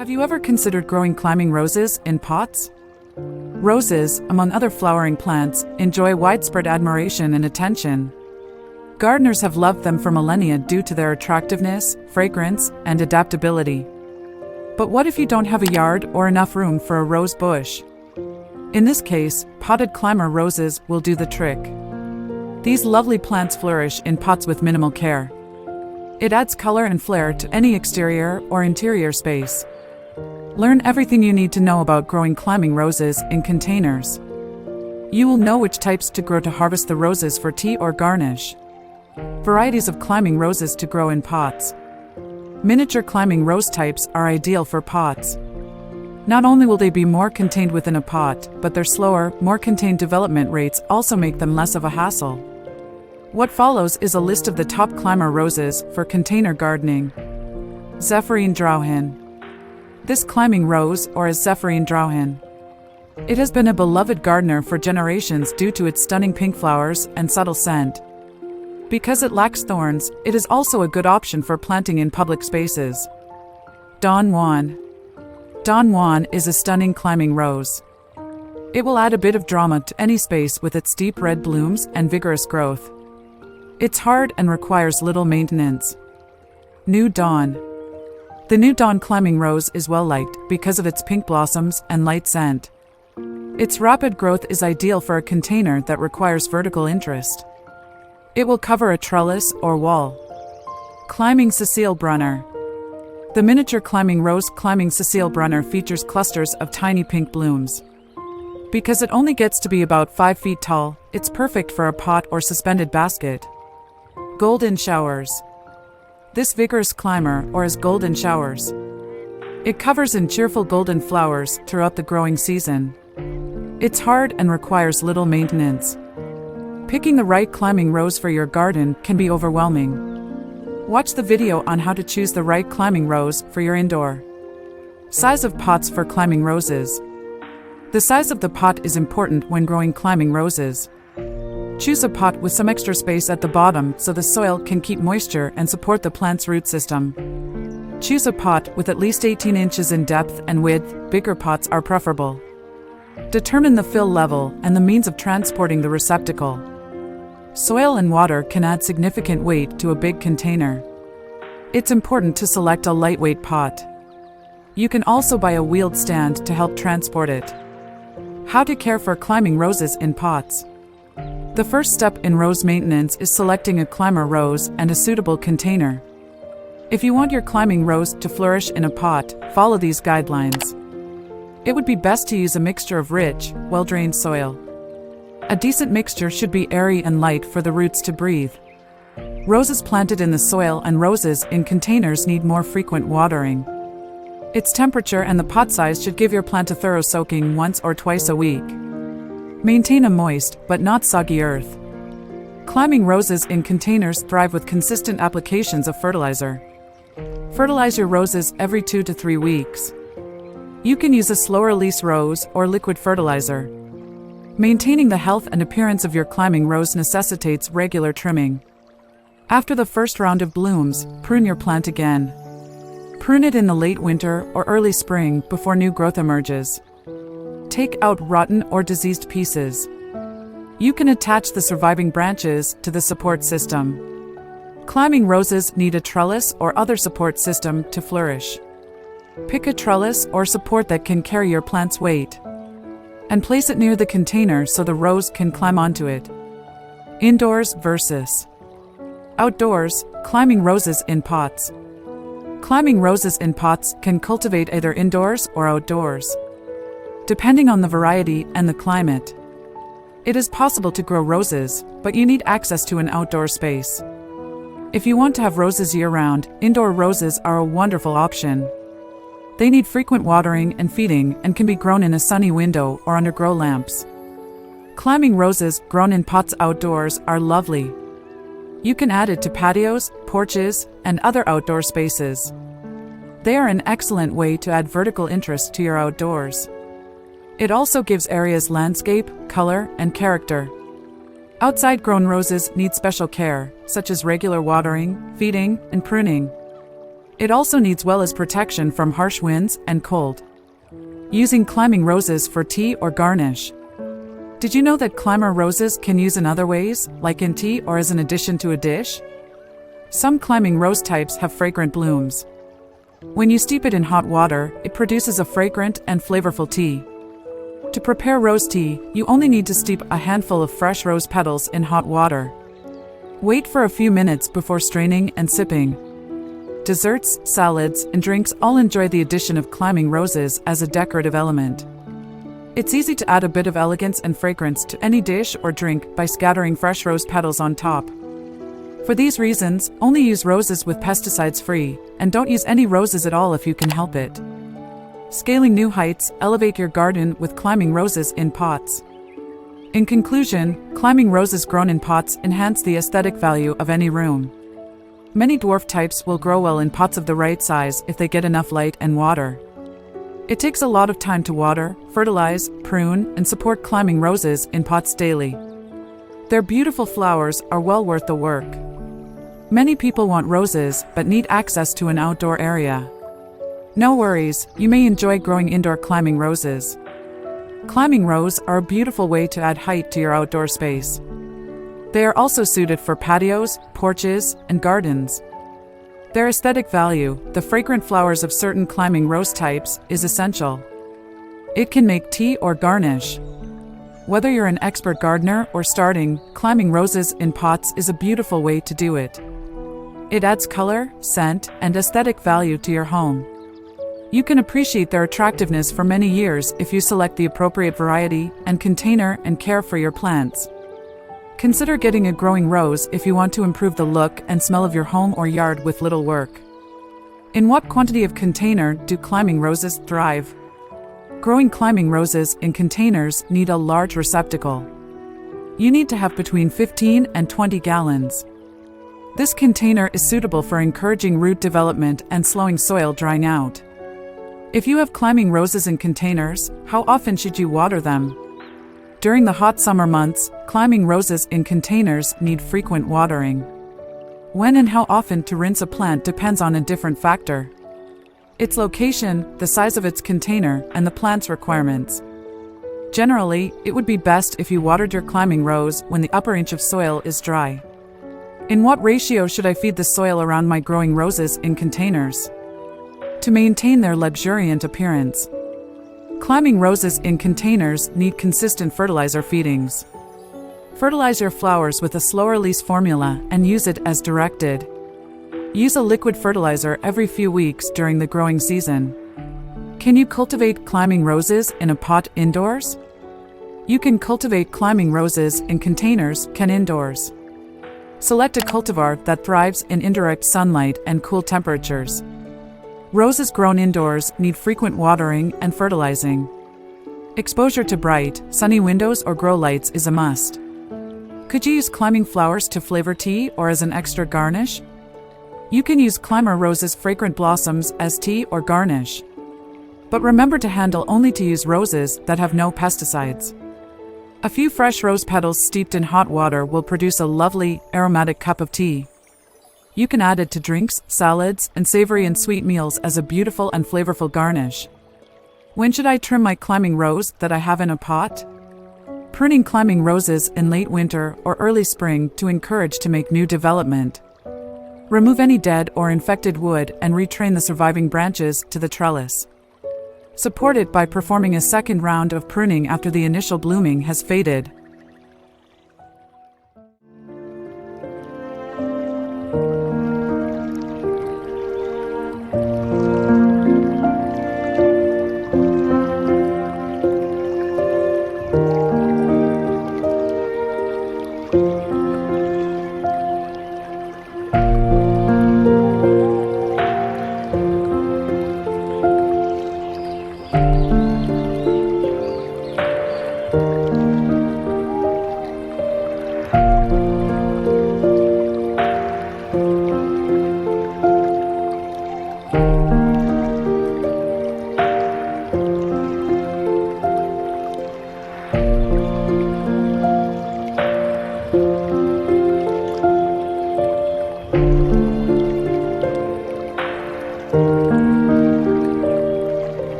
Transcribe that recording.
Have you ever considered growing climbing roses in pots? Roses, among other flowering plants, enjoy widespread admiration and attention. Gardeners have loved them for millennia due to their attractiveness, fragrance, and adaptability. But what if you don't have a yard or enough room for a rose bush? In this case, potted climber roses will do the trick. These lovely plants flourish in pots with minimal care. It adds color and flair to any exterior or interior space. Learn everything you need to know about growing climbing roses in containers. You will know which types to grow to harvest the roses for tea or garnish. Varieties of climbing roses to grow in pots. Miniature climbing rose types are ideal for pots. Not only will they be more contained within a pot, but their slower, more contained development rates also make them less of a hassle. What follows is a list of the top climber roses for container gardening. Zephyrine Drouhin. This climbing rose, or as Zephyrine Drouhin. It has been a beloved gardener for generations due to its stunning pink flowers and subtle scent. Because it lacks thorns, it is also a good option for planting in public spaces. Don Juan. Don Juan is a stunning climbing rose. It will add a bit of drama to any space with its deep red blooms and vigorous growth. It's hard and requires little maintenance. New Dawn. The New Dawn climbing rose is well liked because of its pink blossoms and light scent. Its rapid growth is ideal for a container that requires vertical interest. It will cover a trellis or wall. Climbing Cecile Brunner. The miniature climbing rose Climbing Cecile Brunner features clusters of tiny pink blooms. Because it only gets to be about 5 feet tall, it's perfect for a pot or suspended basket. Golden Showers. This vigorous climber, or as golden showers. It covers in cheerful golden flowers throughout the growing season. It's hard and requires little maintenance. Picking the right climbing rose for your garden can be overwhelming. Watch the video on how to choose the right climbing rose for your indoor. Size of pots for climbing roses. The size of the pot is important when growing climbing roses. Choose a pot with some extra space at the bottom so the soil can keep moisture and support the plant's root system. Choose a pot with at least 18 inches in depth and width. Bigger pots are preferable. Determine the fill level and the means of transporting the receptacle. Soil and water can add significant weight to a big container. It's important to select a lightweight pot. You can also buy a wheeled stand to help transport it. How to care for climbing roses in pots. The first step in rose maintenance is selecting a climber rose and a suitable container. If you want your climbing rose to flourish in a pot, follow these guidelines. It would be best to use a mixture of rich, well-drained soil. A decent mixture should be airy and light for the roots to breathe. Roses planted in the soil and roses in containers need more frequent watering. Its temperature and the pot size should give your plant a thorough soaking once or twice a week. Maintain a moist, but not soggy earth. Climbing roses in containers thrive with consistent applications of fertilizer. Fertilize your roses every 2 to 3 weeks. You can use a slow-release rose or liquid fertilizer. Maintaining the health and appearance of your climbing rose necessitates regular trimming. After the first round of blooms, prune your plant again. Prune it in the late winter or early spring before new growth emerges. Take out rotten or diseased pieces. You can attach the surviving branches to the support system. Climbing roses need a trellis or other support system to flourish. Pick a trellis or support that can carry your plant's weight, and place it near the container so the rose can climb onto it. Indoors versus outdoors, climbing roses in pots. Climbing roses in pots can cultivate either indoors or outdoors, depending on the variety and the climate. It is possible to grow roses, but you need access to an outdoor space. If you want to have roses year-round, indoor roses are a wonderful option. They need frequent watering and feeding and can be grown in a sunny window or under grow lamps. Climbing roses grown in pots outdoors are lovely. You can add it to patios, porches, and other outdoor spaces. They are an excellent way to add vertical interest to your outdoors. It also gives areas landscape, color, and character. Outside-grown roses need special care, such as regular watering, feeding, and pruning. It also needs well as protection from harsh winds and cold. Using climbing roses for tea or garnish. Did you know that climber roses can use in other ways, like in tea or as an addition to a dish? Some climbing rose types have fragrant blooms. When you steep it in hot water, it produces a fragrant and flavorful tea. To prepare rose tea, you only need to steep a handful of fresh rose petals in hot water. Wait for a few minutes before straining and sipping. Desserts, salads, and drinks all enjoy the addition of climbing roses as a decorative element. It's easy to add a bit of elegance and fragrance to any dish or drink by scattering fresh rose petals on top. For these reasons, only use roses with pesticides free, and don't use any roses at all if you can help it. Scaling new heights, elevate your garden with climbing roses in pots. In conclusion, climbing roses grown in pots enhance the aesthetic value of any room. Many dwarf types will grow well in pots of the right size if they get enough light and water. It takes a lot of time to water, fertilize, prune, and support climbing roses in pots daily. Their beautiful flowers are well worth the work. Many people want roses but need access to an outdoor area. No worries, you may enjoy growing indoor climbing roses. Climbing roses are a beautiful way to add height to your outdoor space. They are also suited for patios, porches, and gardens. Their aesthetic value, the fragrant flowers of certain climbing rose types, is essential. It can make tea or garnish. Whether you're an expert gardener or starting, climbing roses in pots is a beautiful way to do it. It adds color, scent, and aesthetic value to your home. You can appreciate their attractiveness for many years if you select the appropriate variety and container and care for your plants. Consider getting a growing rose if you want to improve the look and smell of your home or yard with little work. In what quantity of container do climbing roses thrive? Growing climbing roses in containers need a large receptacle. You need to have between 15 and 20 gallons. This container is suitable for encouraging root development and slowing soil drying out. If you have climbing roses in containers, how often should you water them? During the hot summer months, climbing roses in containers need frequent watering. When and how often to rinse a plant depends on a different factor: its location, the size of its container, and the plant's requirements. Generally, it would be best if you watered your climbing rose when the upper inch of soil is dry. In what ratio should I feed the soil around my growing roses in containers to maintain their luxuriant appearance? Climbing roses in containers need consistent fertilizer feedings. Fertilize your flowers with a slow-release formula and use it as directed. Use a liquid fertilizer every few weeks during the growing season. Can you cultivate climbing roses in a pot indoors? You can cultivate climbing roses in containers indoors. Select a cultivar that thrives in indirect sunlight and cool temperatures. Roses grown indoors need frequent watering and fertilizing. Exposure to bright, sunny windows or grow lights is a must. Could you use climbing flowers to flavor tea or as an extra garnish? You can use climber roses' fragrant blossoms as tea or garnish. But remember to handle only to use roses that have no pesticides. A few fresh rose petals steeped in hot water will produce a lovely, aromatic cup of tea. You can add it to drinks, salads, and savory and sweet meals as a beautiful and flavorful garnish. When should I trim my climbing rose that I have in a pot? Pruning climbing roses in late winter or early spring to encourage to make new development. Remove any dead or infected wood and retrain the surviving branches to the trellis. Support it by performing a second round of pruning after the initial blooming has faded.